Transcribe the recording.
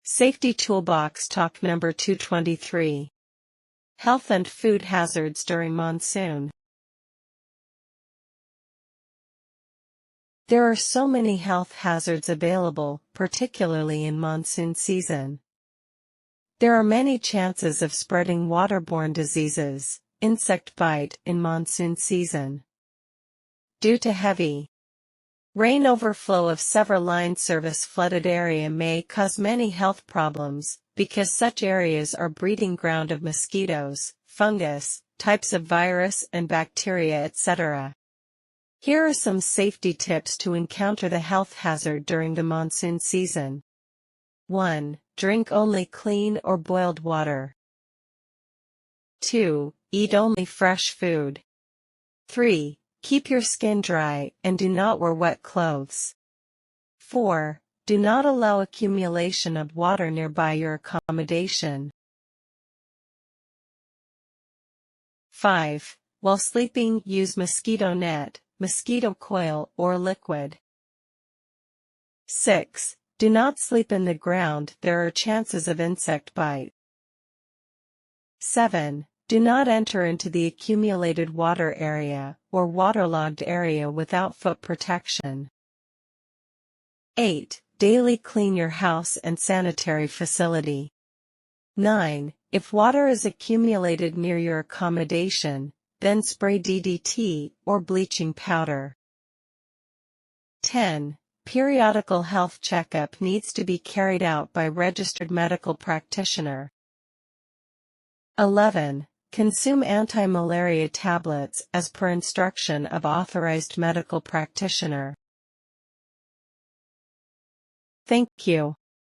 Safety Toolbox Talk number 223. Health and food hazards during monsoon. There are so many health hazards available, particularly in monsoon season. There are many chances of spreading waterborne diseases, insect bite in monsoon season. Due to heavy rain, overflow of several line service flooded area may cause many health problems, because such areas are breeding ground of mosquitoes, fungus, types of virus and bacteria, etc. Here are some safety tips to encounter the health hazard during the monsoon season. 1. Drink only clean or boiled water. 2. Eat only fresh food. 3. Keep your skin dry and do not wear wet clothes. 4. Do not allow accumulation of water nearby your accommodation. 5. While sleeping, use mosquito net, mosquito coil, or liquid. 6. Do not sleep in the ground, there are chances of insect bite. 7. Do not enter into the accumulated water area or waterlogged area without foot protection. 8. Daily clean your house and sanitary facility. 9. If water is accumulated near your accommodation, then spray DDT or bleaching powder. 10. Periodical health checkup needs to be carried out by registered medical practitioner. 11. Consume anti-malaria tablets as per instruction of authorized medical practitioner. Thank you.